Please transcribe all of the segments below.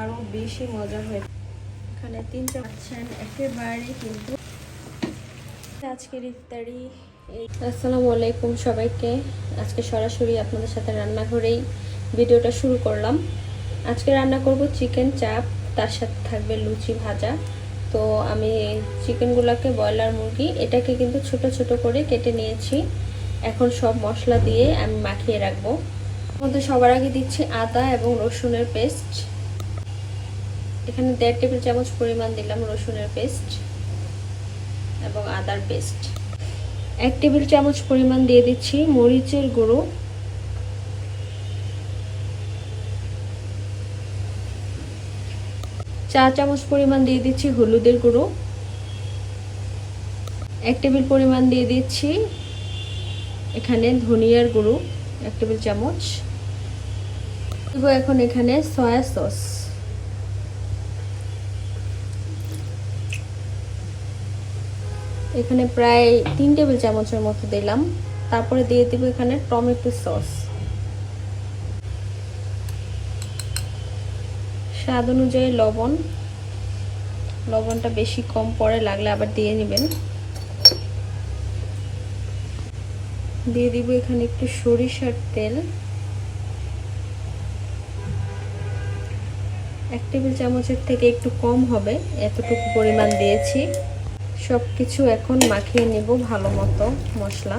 আরো বেশি মজা হয়। এখানে 3 চামচ একেবারে কিন্তু আজকের ইফতারি। আসসালামু আলাইকুম সবাইকে। আজকে সরাসরি আপনাদের সাথে রান্নাঘরেই ভিডিওটা শুরু করলাম। আজকে রান্না করব চিকেন চাপ, তার সাথে থাকবে লুচি ভাজা। তো আমি চিকেনগুলোকে ব্রয়লার মুরগি এটাকে কিন্তু ছোট ছোট করে কেটে নিয়েছি। এখন সব মশলা দিয়ে আমি মাখিয়ে রাখবো। মধ্যে সবার আগে দিচ্ছি আদা এবং রসুনের পেস্ট। এখানে 1.5 টেবিল চামচ পরিমাণ দিলাম রসুনের পেস্ট এবং আদার পেস্ট। 1 টেবিল চামচ পরিমাণ দিয়ে দিচ্ছি মরিচের গুঁড়ো, 4 চামচ পরিমাণ দিয়ে দিচ্ছি হলুদের গুঁড়ো, 1 টেবিল পরিমাণ দিয়ে দিচ্ছি এখানে ধনিয়ার গুঁড়ো 1 টেবিল চামচ দেব। এখন এখানে সয়া সস, এখানে প্রায় 3 টেবিল চামচের মতো দিলাম। তারপরে দিয়ে দিব এখানে টমেটো সস, স্বাদ অনুযায়ী লবণ। লবণটা বেশি কম পড়ে লাগলে আবার দিয়ে নেবেন। দিয়ে দিব এখানে একটু সরিষার তেল, 1 টেবিল চামচের থেকে একটু কম হবে, এতটুকু পরিমাণ দিয়েছি। সবকিছু এখন মাখিয়ে নেব ভালো মতো মশলা।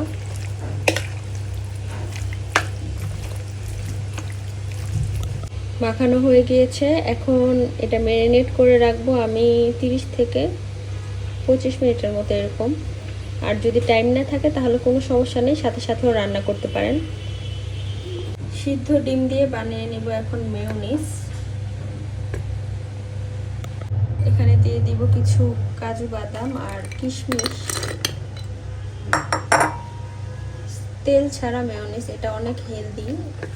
মাখানো হয়ে গিয়েছে। এখন এটা ম্যারিনেট করে রাখবো আমি 30 থেকে 25 মিনিটের মতো এরকম। আর যদি টাইম না থাকে তাহলে কোনো সমস্যা নেই, সাথে সাথেও রান্না করতে পারেন। সিদ্ধ ডিম দিয়ে বানিয়ে নেব এখন মেয়োনিজ। এখানে দিয়ে দিব কিছু কাজু বাদাম আর কিশমিশ। তেল ছাড়া মেয়োনিজ, এটা অনেক হেলদি।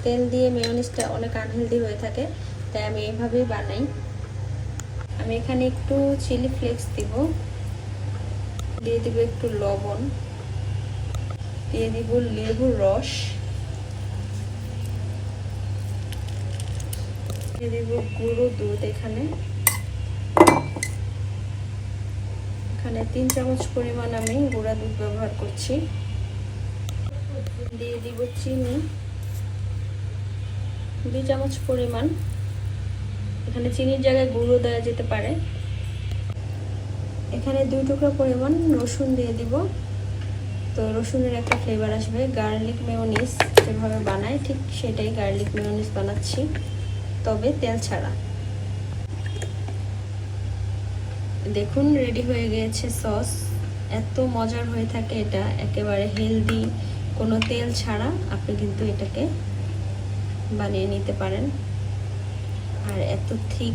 তেল দিয়ে মেয়োনিজটা অনেক আনহেলদি হয়ে থাকে, তাই আমি এইভাবেই বানাই। আমি এখানে একটু চিলি ফ্লেক্স দিব, দিয়ে দিব একটু লবণ, দিয়ে দিব লেবুর রস, দিয়ে দিব গুঁড়ো দুধ। এখানে 3 চামচ পরিমাণ আমি গুঁড়া দুধ ব্যবহার করছি। দিয়ে দিব চিনি 2 চামচ পরিমাণ। এখানে চিনির জায়গায় গুঁড়ো দেওয়া যেতে পারে। এখানে 2 টুকরা পরিমাণ রসুন দিয়ে দিব। তো রসুনের একটা ফ্লেভার আসবে। গার্লিক মেয়োনিজ যেভাবে বানায় ঠিক সেটাই গার্লিক মেয়োনিজ বানাচ্ছি, তবে তেল ছাড়া। দেখুন রেডি হয়ে গিয়েছে সস। এত মজার হয়ে থাকে এটা, একেবারে হেলদি, কোনো তেল ছাড়া আপনি কিন্তু এটাকে বানিয়ে নিতে পারেন। আর এত ঠিক,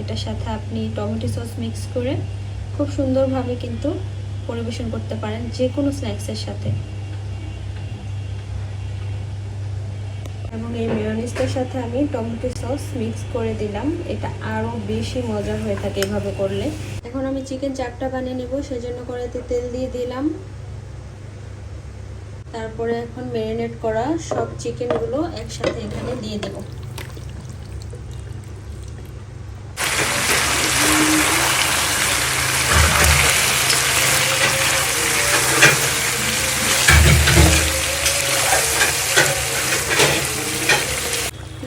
এটার সাথে আপনি টমেটো সস মিক্স করে খুব সুন্দরভাবে কিন্তু পরিবেশন করতে পারেন যে কোনো স্ন্যাক্সের সাথে। এবং এই মেয়োনিজটার সাথে আমি টমেটো সস মিক্স করে দিলাম, এটা আরও বেশি মজার হয়ে থাকে এভাবে করলে। এখন আমি চিকেন চাপটা বানিয়ে নেব, সেজন্য কড়াইতে তেল দিয়ে দিলাম। তারপরে এখন ম্যারিনেট করা সব চিকেনগুলো একসাথে এখানে দিয়ে দেব।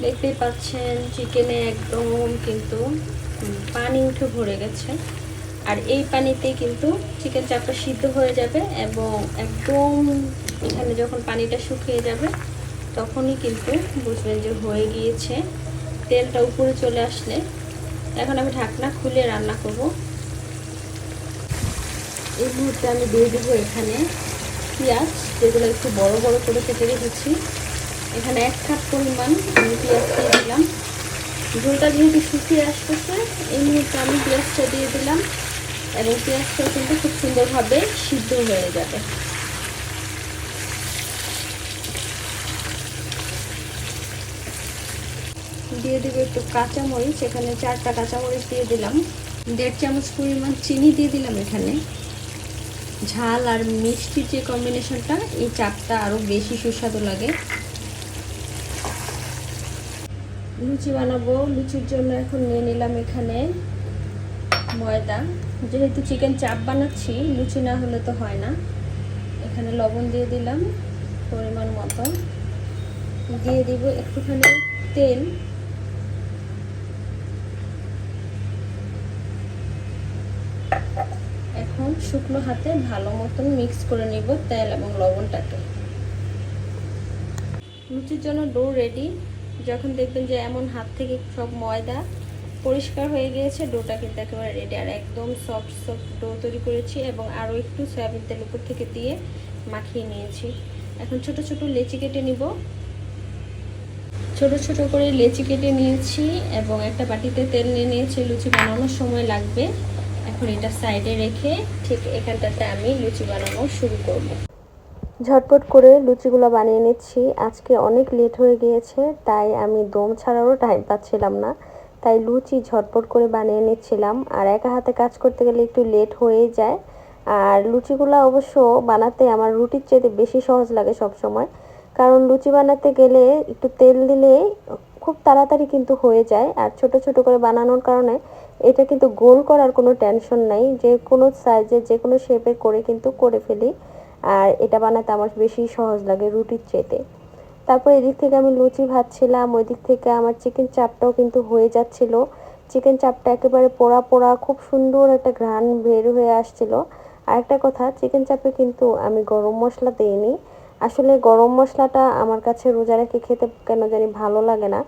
দেখতেই পাচ্ছেন চিকেনে একদম কিন্তু পানি উঠে ভরে গেছে। আর এই পানিতে কিন্তু চিকেন চাপটা সিদ্ধ হয়ে যাবে এবং একদম এখানে যখন পানিটা শুকিয়ে যাবে তখনই কিন্তু বুঝবেন যে হয়ে গিয়েছে। তেলটা উপরে চলে আসলে এখন আমি ঢাকনা খুলে রান্না করব। এই মুহূর্তে আমি দিয়ে দেবো এখানে পেঁয়াজ, যেগুলো একটু বড় বড় করে কেটে রেখেছি। এখানে 1 কাপ পরিমাণ আমি পেঁয়াজ দিয়ে দিলাম। ঝোলটা যেহেতু শুকিয়ে আসতেছে, এই মুহূর্তে আমি পেঁয়াজটা দিয়ে দিলাম এবং পেঁয়াজটা কিন্তু খুব সুন্দরভাবে সিদ্ধ হয়ে যাবে। দিয়ে দেবো একটু কাঁচামরিচ, এখানে 4টা কাঁচামরিচ দিয়ে দিলাম। 1.5 চামচ পরিমাণ চিনি দিয়ে দিলাম। এখানে ঝাল আর মিষ্টির যে কম্বিনেশনটা, এই চাপটা আরও বেশি সুস্বাদু লাগে। লুচি বানাবো। লুচির জন্য এখন নিয়ে নিলাম এখানে ময়দা। যেহেতু চিকেন চাপ বানাচ্ছি, লুচি না হলে তো হয় না। এখানে লবণ দিয়ে দিলাম পরিমাণ মতো, দিয়ে দিব একটুখানি তেল। এখন শুকনো হাতে ভালো মতন মিক্স করে নিব তেল এবং লবণটাকে। লুচির জন্য ডো রেডি। যখন দেখবেন যে এমন হাত থেকে সব ময়দা পরিষ্কার হয়ে গিয়েছে, ডোটা কিন্তু একেবারে রেডি। আর একদম সফট সফট ডো তৈরি করেছি এবং আরও একটু সয়াবিন তেল উপর থেকে দিয়ে মাখিয়ে নিয়েছি। এখন ছোট ছোট লেচি কেটে নিব। ছোট ছোট করে লেচি কেটে নিয়েছি এবং একটা বাটিতে তেল নিয়ে নিয়েছি। লুচি বানানোর সময় লাগবে। এখন এটা সাইডে রেখে ঠিক এখানটাতে আমি লুচি বানানো শুরু করব। ঝটপট করে লুচিগুলো বানিয়ে নিচ্ছি। আজকে অনেক লেট হয়ে গিয়েছে, তাই আমি দম ছাড়ারও টাইম পাচ্ছিলাম না, তাই লুচি ঝটপট করে বানিয়ে নিচ্ছিলাম। আর একা হাতে কাজ করতে গেলে একটু লেট হয়ে যায়। আর লুচিগুলো অবশ্য বানাতে আমার রুটির চেয়ে বেশি সহজ লাগে সব সময়, কারণ লুচি বানাতে গেলে একটু তেল দিলে খুব তাড়াতাড়ি কিন্তু হয়ে যায়। আর ছোট ছোট করে বানানোর কারণে এটা কিন্তু গোল করার কোনো টেনশন নাই, যে কোনো সাইজে যে কোনো শেপে করে কিন্তু করে ফেলি। আর এটা বানাতে আমার বেশি সহজ লাগে রুটির চেতে। তারপর এদিক থেকে আমি লুচি ভাজছিলাম, ওই দিক থেকে আমার চিকেন চাপটাও কিন্তু হয়ে যাচ্ছিল। চিকেন চাপটা একেবারে পোড়া পোড়া, খুব সুন্দর একটা ঘ্রাণ বের হয়ে আসছিল। আর একটা কথা, চিকেন চাপে কিন্তু আমি গরম মশলা দিইনি। আসলে গরম মশলাটা আমার কাছে রোজা রেখে খেতে কেন জানি ভালো লাগে না,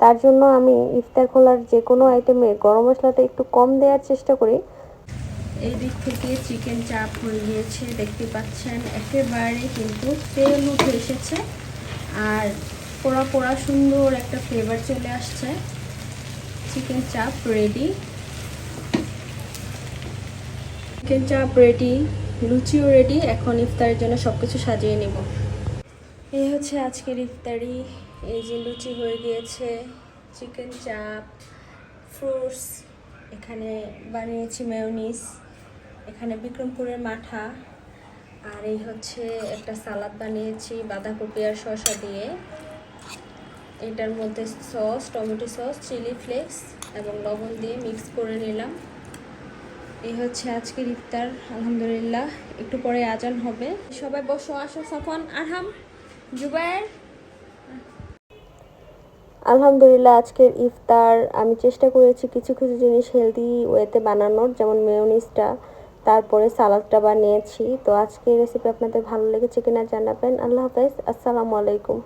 তার জন্য আমি ইফতার খোলার যে কোনো আইটেমে গরম মশলাটা একটু কম দেওয়ার চেষ্টা করি। এই দিক থেকে চিকেন চাপ হয়ে গিয়েছে, দেখতে পাচ্ছেন একেবারে কিন্তু তেল উঠে এসেছে আর পোড়া পোড়া সুন্দর একটা ফ্লেভার চলে আসছে। চিকেন চাপ রেডি, চিকেন চাপ রেডি, লুচিও রেডি। এখন ইফতারের জন্য সব কিছু সাজিয়ে নেব। এই হচ্ছে আজকের ইফতারি। এই যে লুচি হয়ে গিয়েছে, চিকেন চাপ, ফ্রুটস, এখানে বানিয়েছি মেয়োনিজ, এখানে বিক্রমপুরের মাঠা, আর এই হচ্ছে একটা সালাদ বানিয়েছি বাঁধাকপি আর শসা দিয়ে। এটার মধ্যে sauce, tomato sauce, chilli flakes এবং লবণ দিয়ে মিক্স করে নিলাম। এই হচ্ছে আজকের ইফতার। আলহামদুলিল্লাহ, একটু পরে আজান হবে। সবাই বসো, আসো, সাফন, আরহাম, জুবায়ের। আলহামদুলিল্লাহ, আজকের ইফতার আমি চেষ্টা করেছি কিছু কিছু জিনিস হেলদি ওয়েতে বানানোর, যেমন মেয়োনিজটা, তারপরে সালাদটা বানিয়েছি। তো আজকের রেসিপি আপনাদের ভালো লেগেছে কিনা জানাবেন। আল্লাহ হাফেজ, আসসালামু আলাইকুম।